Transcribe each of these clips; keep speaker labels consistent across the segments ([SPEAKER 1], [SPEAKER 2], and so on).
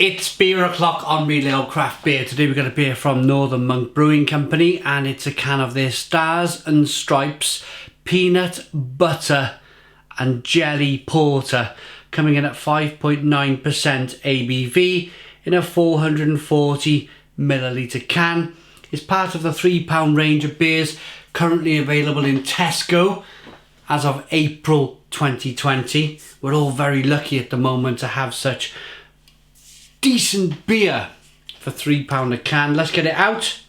[SPEAKER 1] It's beer o'clock on Real Ale Craft Beer. Today we've got a beer from Northern Monk Brewing Company, and it's a can of their Stars and Stripes Peanut Butter and Jelly Porter, coming in at 5.9% ABV in a 440 milliliter can. It's part of the £3 range of beers currently available in Tesco as of April 2020. We're all very lucky at the moment to have such decent beer for £3 a can. Let's get it out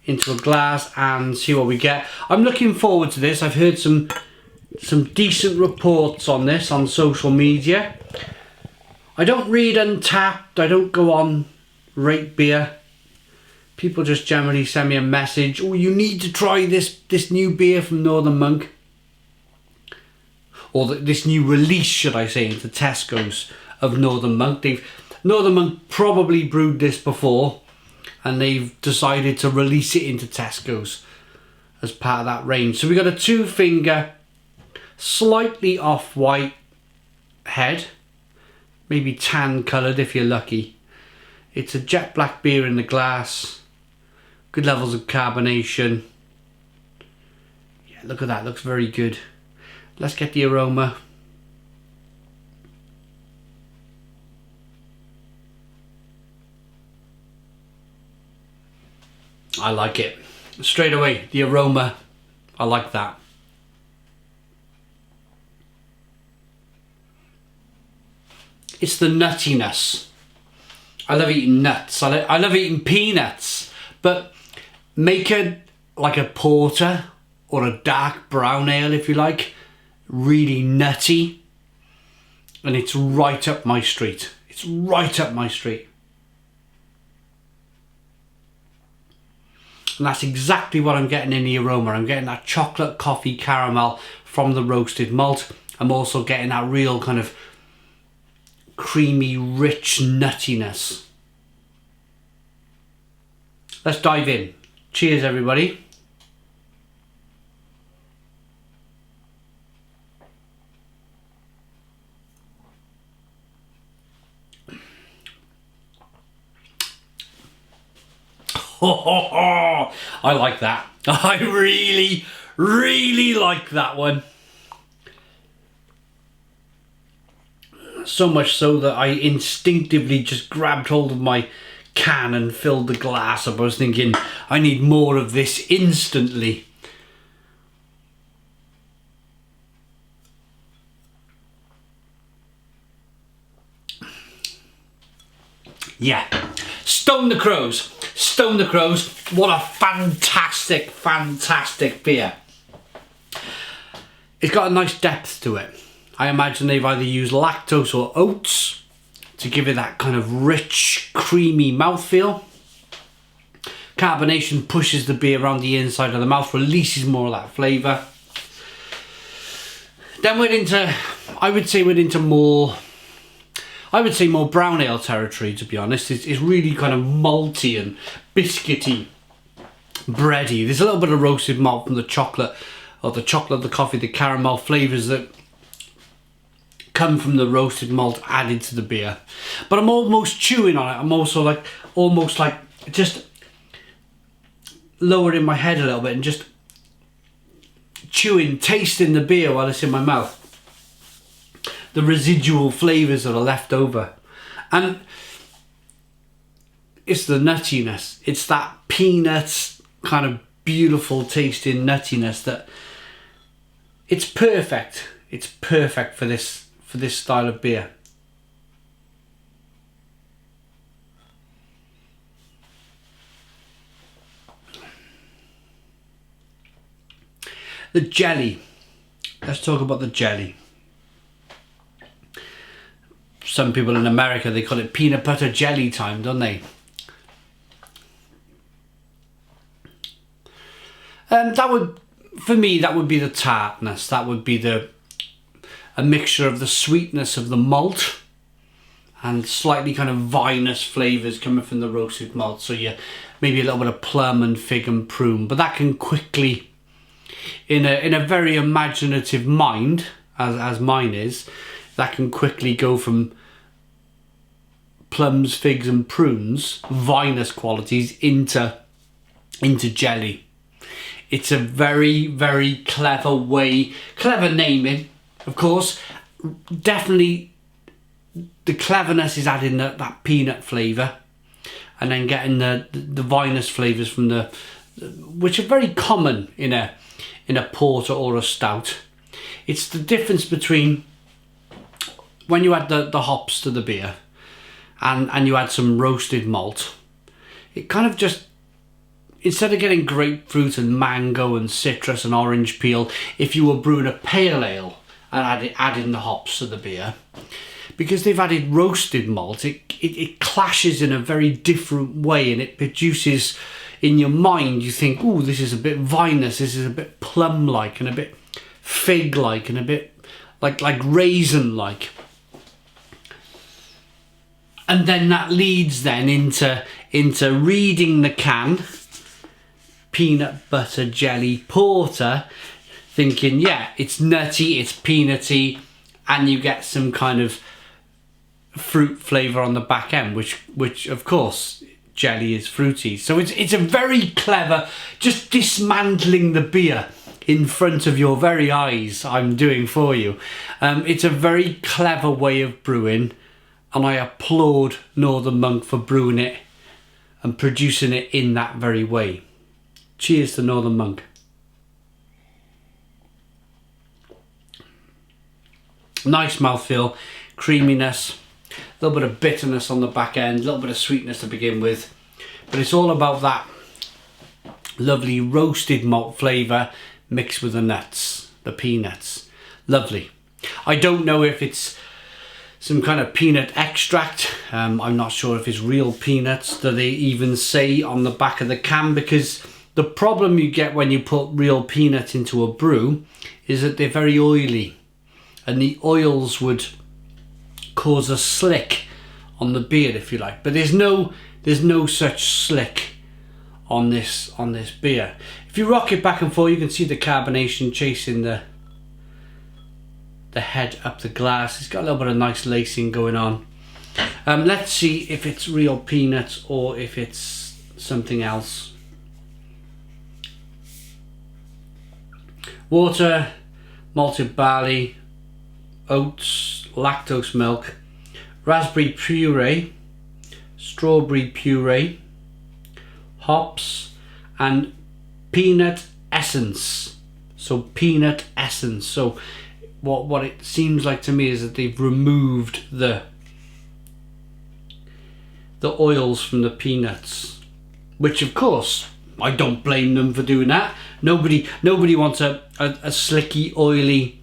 [SPEAKER 1] into a glass and see what we get. I'm looking forward to this. I've heard some decent reports on this on social media. I don't read Untapped. I don't go on Rate Beer. People just generally send me a message. Oh, you need to try this new beer from Northern Monk. Or this new release, should I say, into Tesco's of Northern Monk. Northern Monk probably brewed this before, and they've decided to release it into Tesco's as part of that range. So we got a 2-finger, slightly off-white head, maybe tan coloured if you're lucky. It's a jet black beer in the glass, good levels of carbonation. Yeah, look at that, looks very good. Let's get the aroma. I like it. Straight away, the aroma, I like that. It's the nuttiness. I love eating nuts. I love eating peanuts. But make it like a porter or a dark brown ale, if you like. Really nutty. And it's right up my street. It's right up my street. And that's exactly what I'm getting in the aroma. I'm getting that chocolate coffee caramel from the roasted malt. I'm also getting that real kind of creamy, rich nuttiness. Let's dive in. Cheers, everybody. I like that. I really like that one. So much so that I instinctively just grabbed hold of my can and filled the glass up. I was thinking, I need more of this instantly. Yeah. Stone the Crows. Stone the Crows. What a fantastic beer. It's got a nice depth to it. I imagine they've either used lactose or oats to give it that kind of rich, creamy mouthfeel. Carbonation pushes the beer around the inside of the mouth, releases more of that flavour. Then we're into, I would say more brown ale territory, to be honest. It's really kind of malty and biscuity, bready. There's a little bit of roasted malt from the chocolate, the coffee, the caramel flavours that come from the roasted malt added to the beer. But I'm almost chewing on it. I'm also almost just lowering my head a little bit and just chewing, tasting the beer while it's in my mouth. The residual flavours that are left over. And it's the nuttiness. It's that peanuts kind of beautiful tasting nuttiness that it's perfect. It's perfect for this style of beer. The jelly. Let's talk about the jelly. Some people in America, they call it peanut butter jelly time, don't they? For me, that would be the tartness. That would be a mixture of the sweetness of the malt and slightly kind of vinous flavours coming from the roasted malt. So yeah, maybe a little bit of plum and fig and prune. But that can quickly, in a very imaginative mind, as mine is, that can quickly go from plums, figs and prunes, vinous qualities, into jelly. It's a very, very clever way, clever naming, of course. Definitely the cleverness is adding that peanut flavour, and then getting the vinous flavours from which are very common in a porter or a stout. It's the difference between when you add the hops to the beer and you add some roasted malt. It kind of just, instead of getting grapefruit and mango and citrus and orange peel, if you were brewing a pale ale and adding the hops to the beer, because they've added roasted malt, it clashes in a very different way, and it produces, in your mind, you think, oh, this is a bit vinous, this is a bit plum-like, and a bit fig-like, and a bit like raisin-like. And then that leads then into reading the can, peanut butter jelly porter, thinking, yeah, it's nutty, it's peanutty, and you get some kind of fruit flavour on the back end, which of course jelly is fruity. So it's a very clever, just dismantling the beer in front of your very eyes, I'm doing for you. It's a very clever way of brewing, and I applaud Northern Monk for brewing it and producing it in that very way. Cheers to Northern Monk. Nice mouthfeel, creaminess, a little bit of bitterness on the back end, a little bit of sweetness to begin with, but it's all about that lovely roasted malt flavour mixed with the nuts, the peanuts. Lovely. I don't know if it's some kind of peanut extract. I'm not sure if it's real peanuts that they even say on the back of the can, because the problem you get when you put real peanut into a brew is that they're very oily, and the oils would cause a slick on the beer, if you like. But there's no such slick on this beer. If you rock it back and forth, you can see the carbonation chasing the head up the glass. It's got a little bit of nice lacing going on. Let's see if it's real peanuts or if it's something else. Water, malted barley, oats, lactose milk, raspberry puree, strawberry puree, hops, and peanut essence. So peanut essence. So what it seems like to me is that they've removed the oils from the peanuts, which of course I don't blame them for doing that. Nobody wants a slicky, oily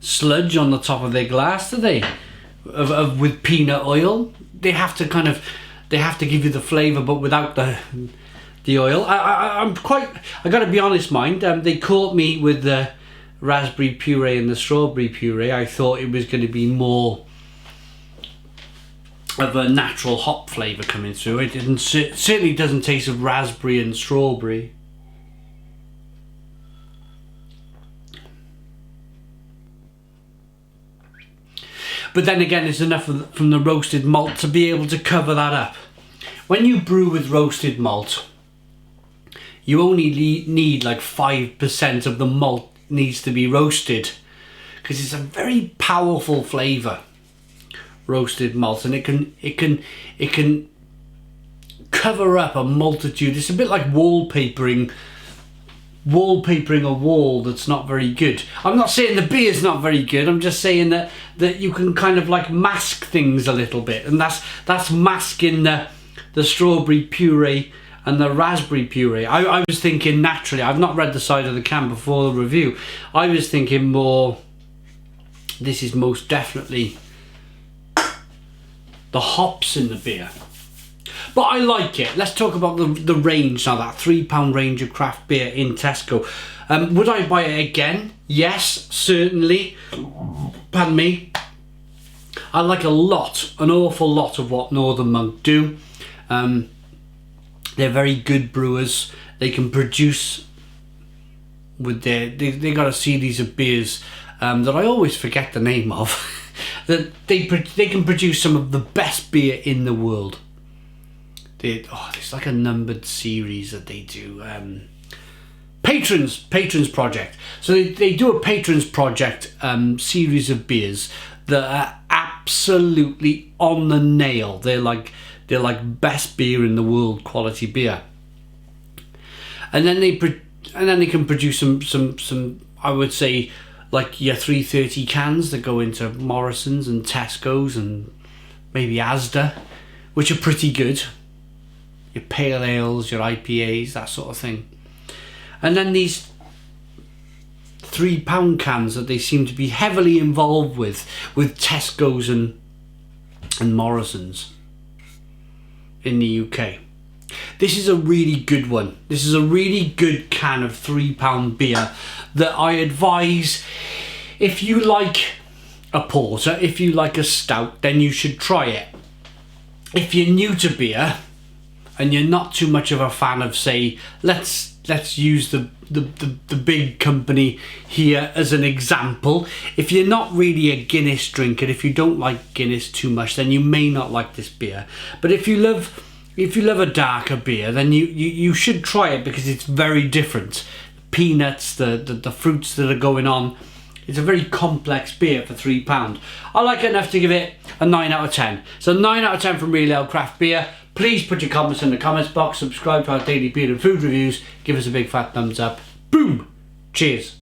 [SPEAKER 1] sludge on the top of their glass, do they? With peanut oil. They have to give you the flavour, but without the oil. I gotta be honest, mind. They caught me with the raspberry puree and the strawberry puree. I thought it was going to be more of a natural hop flavour coming through. It certainly doesn't taste of raspberry and strawberry. But then again, it's enough from the roasted malt to be able to cover that up. When you brew with roasted malt, you only need like 5% of the malt needs to be roasted, because it's a very powerful flavour, roasted malt, and it can cover up a multitude. It's a bit like wallpapering a wall that's not very good. I'm not saying the beer's not very good, I'm just saying that you can kind of like mask things a little bit, and that's masking the strawberry puree and the raspberry puree. I was thinking naturally, I've not read the side of the can before the review, I was thinking more, this is most definitely the hops in the beer. But I like it. Let's talk about the range now, that £3 range of craft beer in Tesco. Would I buy it again? Yes, certainly. Pardon me. I like an awful lot of what Northern Monk do. They're very good brewers. They can produce with they got a series of beers that I always forget the name of. that they can produce some of the best beer in the world. It's like a numbered series that they do. Patrons Project. So they do a Patrons Project series of beers that are absolutely on the nail. They're like best beer in the world quality beer. And then they can produce some I would say like your 330 cans that go into Morrison's and Tesco's and maybe Asda, which are pretty good. Your pale ales, your IPAs, that sort of thing. And then these £3 cans that they seem to be heavily involved with Tesco's and Morrison's in the UK. This is a really good one. This is a really good can of £3 beer that I advise, if you like a porter, if you like a stout, then you should try it. If you're new to beer and you're not too much of a fan of, say, let's use the big company here as an example. If you're not really a Guinness drinker, if you don't like Guinness too much, then you may not like this beer. But if you love a darker beer, then you should try it, because it's very different. Peanuts, the fruits that are going on. It's a very complex beer for £3. I like it enough to give it a 9 out of 10. So 9 out of 10 from Real Ale Craft Beer. Please put your comments in the comments box, subscribe to our daily beer and food reviews, give us a big fat thumbs up. Boom! Cheers!